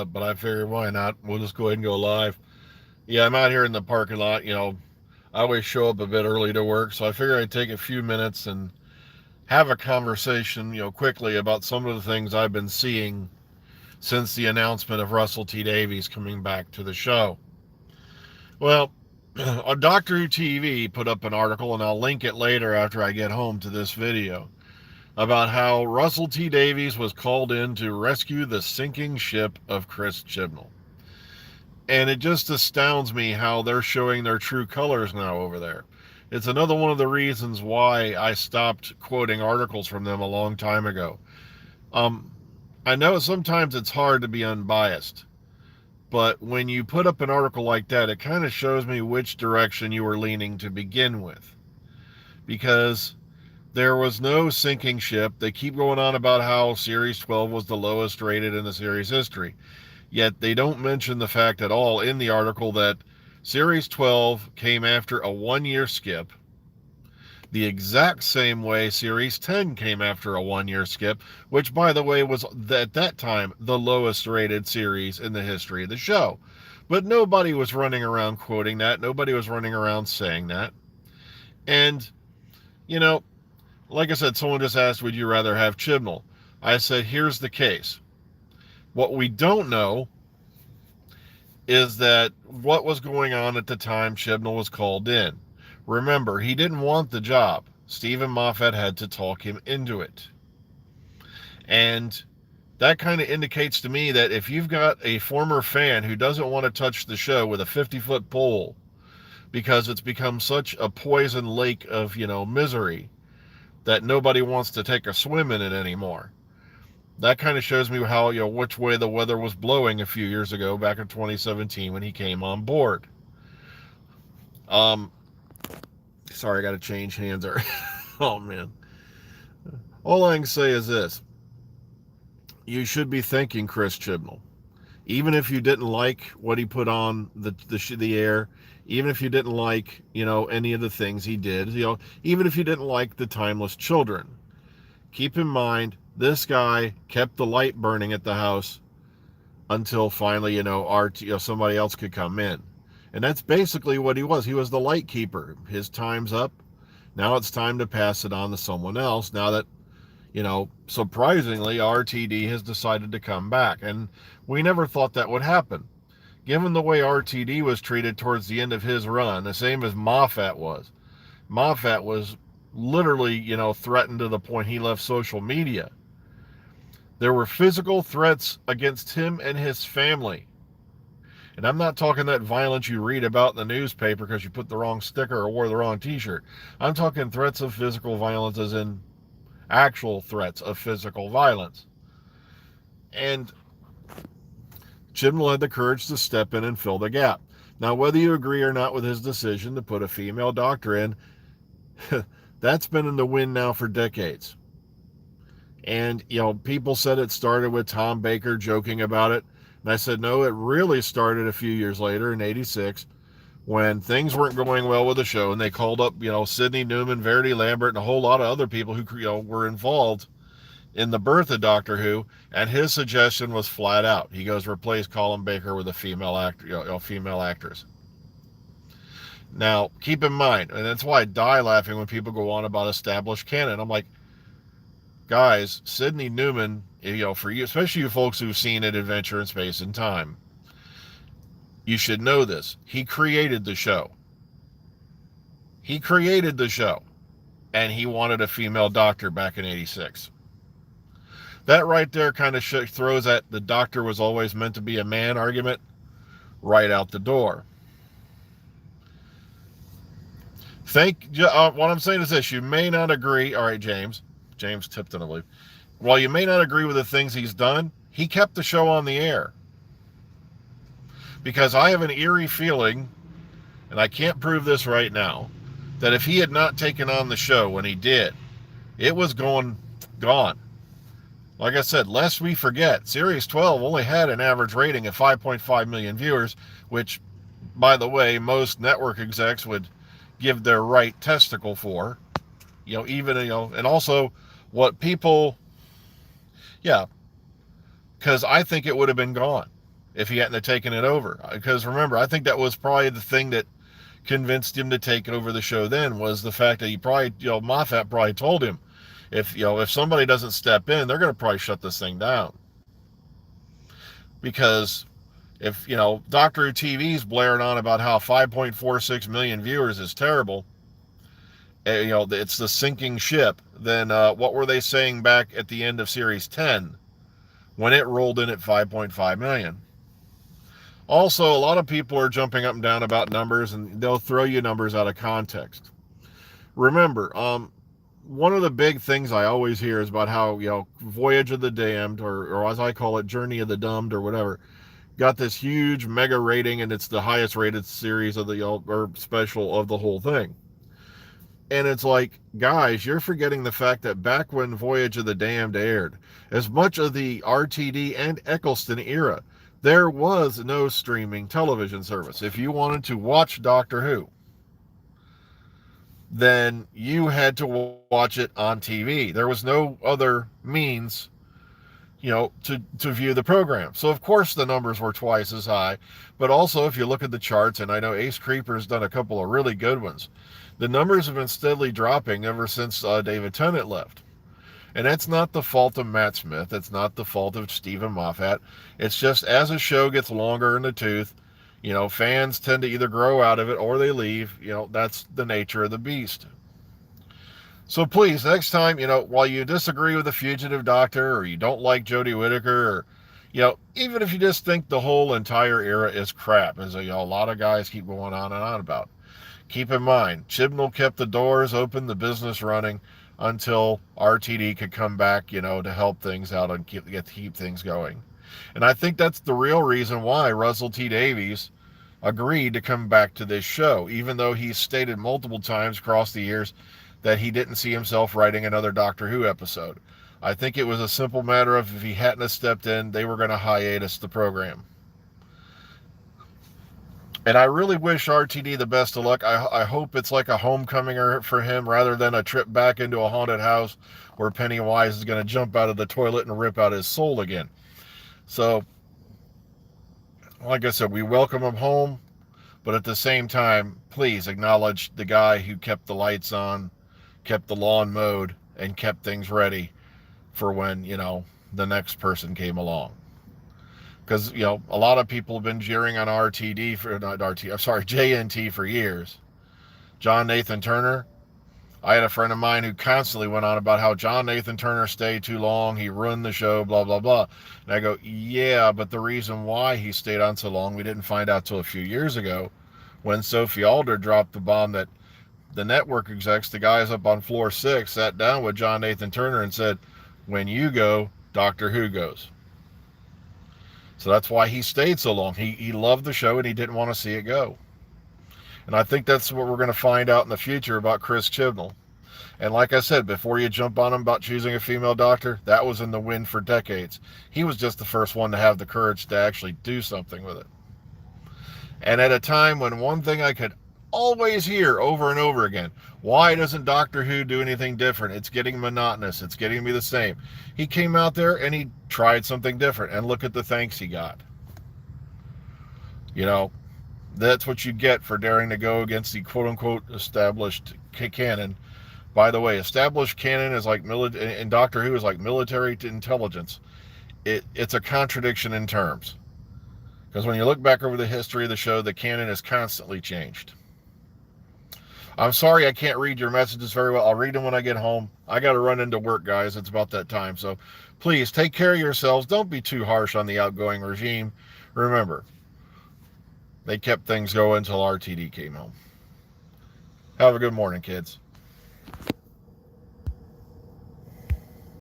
but I figured why not? We'll just go ahead and go live. Yeah, I'm out here in the parking lot. I always show up a bit early to work, so I figure I'd take a few minutes and have a conversation, quickly about some of the things I've been seeing since the announcement of Russell T Davies coming back to the show. Well, on Doctor Who TV put up an article, and I'll link it later after I get home to this video, about how Russell T Davies was called in to rescue the sinking ship of Chris Chibnall. And it just astounds me how they're showing their true colors now over there. It's another one of the reasons why I stopped quoting articles from them a long time ago. Um, I know sometimes it's hard to be unbiased, but when you put up an article like that, it kind of shows me which direction you were leaning to begin with. Because there was no sinking ship. They keep going on about how Series 12 was the lowest rated in the series history. Yet they don't mention the fact at all in the article that Series 12 came after a 1 year skip, the exact same way Series 10 came after a 1 year skip, which, by the way, was at that time the lowest rated series in the history of the show. But nobody was running around quoting that. Nobody was running around saying that. And, you know, like I said, someone just asked, would you rather have Chibnall? I said, here's the case. What we don't know is that what was going on at the time Chibnall was called in. Remember, he didn't want the job. Stephen Moffat had to talk him into it. And that kind of indicates to me that if you've got a former fan who doesn't want to touch the show with a 50-foot pole because it's become such a poison lake of, misery that nobody wants to take a swim in it anymore, that kind of shows me how, which way the weather was blowing a few years ago, back in 2017 when he came on board. Sorry, I got to change hands there. Oh, man. All I can say is this. You should be thanking Chris Chibnall. Even if you didn't like what he put on the air, even if you didn't like, any of the things he did, even if you didn't like the Timeless Children, keep in mind, this guy kept the light burning at the house until finally, somebody else could come in. And that's basically what he was. He was the light keeper. His time's up. Now it's time to pass it on to someone else. Now that, surprisingly, RTD has decided to come back. And we never thought that would happen. Given the way RTD was treated towards the end of his run, the same as Moffat was. Moffat was literally, threatened to the point he left social media. There were physical threats against him and his family. And I'm not talking that violence you read about in the newspaper because you put the wrong sticker or wore the wrong t-shirt. I'm talking threats of physical violence, as in actual threats of physical violence. And Chibnall had the courage to step in and fill the gap. Now, whether you agree or not with his decision to put a female doctor in, that's been in the wind now for decades. And, people said it started with Tom Baker joking about it. And I said, no, it really started a few years later in 86 when things weren't going well with the show. And they called up, Sidney Newman, Verity Lambert, and a whole lot of other people who, were involved in the birth of Doctor Who. And his suggestion was flat out. He goes, replace Colin Baker with a female actor, female actress. Now, keep in mind, and that's why I die laughing when people go on about established canon. I'm like, guys, Sidney Newman, for you, especially you folks who've seen it, Adventure in Space and Time, you should know this. He created the show. He created the show. And he wanted a female doctor back in 86. That right there kind of throws that the doctor was always meant to be a man argument right out the door. What I'm saying is this. You may not agree. All right, James Tipton, I believe. While you may not agree with the things he's done, he kept the show on the air. Because I have an eerie feeling, and I can't prove this right now, that if he had not taken on the show when he did, it was gone. Like I said, lest we forget, Series 12 only had an average rating of 5.5 million viewers, which, by the way, most network execs would give their right testicle for. And also what people, because I think it would have been gone. if he hadn't have taken it over. Because remember, I think that was probably the thing that convinced him to take over the show then, was the fact that he probably, Moffat probably told him, if somebody doesn't step in, they're going to probably shut this thing down. Because if, Doctor Who TV's blaring on about how 5.46 million viewers is terrible, it's the sinking ship, then what were they saying back at the end of Series 10 when it rolled in at 5.5 million? Also, a lot of people are jumping up and down about numbers, and they'll throw you numbers out of context. Remember, one of the big things I always hear is about how, Voyage of the Damned, or as I call it, Journey of the Dumbed, or whatever, got this huge mega rating, and it's the highest rated series of the, or special of the whole thing. And it's like, guys, you're forgetting the fact that back when Voyage of the Damned aired, as much of the RTD and Eccleston era, there was no streaming television service. If you wanted to watch Doctor Who, then you had to watch it on TV. There was no other means, to view the program. So, of course, the numbers were twice as high. But also, if you look at the charts, and I know Ace Creeper's done a couple of really good ones, the numbers have been steadily dropping ever since David Tennant left. And that's not the fault of Matt Smith. It's not the fault of Stephen Moffat. It's just as a show gets longer in the tooth, fans tend to either grow out of it or they leave. That's the nature of the beast. So please, next time, while you disagree with the Fugitive Doctor, or you don't like Jodie Whittaker, or, even if you just think the whole entire era is crap, as a lot of guys keep going on and on about, keep in mind, Chibnall kept the doors open, the business running, until RTD could come back, to help things out and keep things going. And I think that's the real reason why Russell T Davies agreed to come back to this show, even though he's stated multiple times across the years that he didn't see himself writing another Doctor Who episode. I think it was a simple matter of, if he hadn't have stepped in, they were going to hiatus the program. And I really wish RTD the best of luck. I hope it's like a homecoming for him, rather than a trip back into a haunted house where Pennywise is going to jump out of the toilet and rip out his soul again. So, like I said, we welcome him home, but at the same time, please acknowledge the guy who kept the lights on, kept the lawn mowed, and kept things ready for when, the next person came along. Because, a lot of people have been jeering on JNT for years. John Nathan Turner, I had a friend of mine who constantly went on about how John Nathan Turner stayed too long, he ruined the show, blah, blah, blah. And I go, yeah, but the reason why he stayed on so long, we didn't find out till a few years ago, when Sophie Alder dropped the bomb that the network execs, the guys up on floor 6, sat down with John Nathan Turner and said, when you go, Doctor Who goes. So that's why he stayed so long. He loved the show and he didn't want to see it go. And I think that's what we're going to find out in the future about Chris Chibnall. And like I said, before you jump on him about choosing a female doctor, that was in the wind for decades. He was just the first one to have the courage to actually do something with it. And at a time when one thing I could always hear over and over again, why doesn't Doctor Who do anything different? It's getting monotonous. It's getting to be the same. He came out there and he tried something different, and look at the thanks he got. That's what you get for daring to go against the quote-unquote established canon. By the way, established canon is like in Doctor Who is like military intelligence. It's a contradiction in terms. Because when you look back over the history of the show, the canon has constantly changed. I'm sorry I can't read your messages very well. I'll read them when I get home. I got to run into work, guys. It's about that time. So please take care of yourselves. Don't be too harsh on the outgoing regime. Remember, they kept things going until RTD came home. Have a good morning, kids.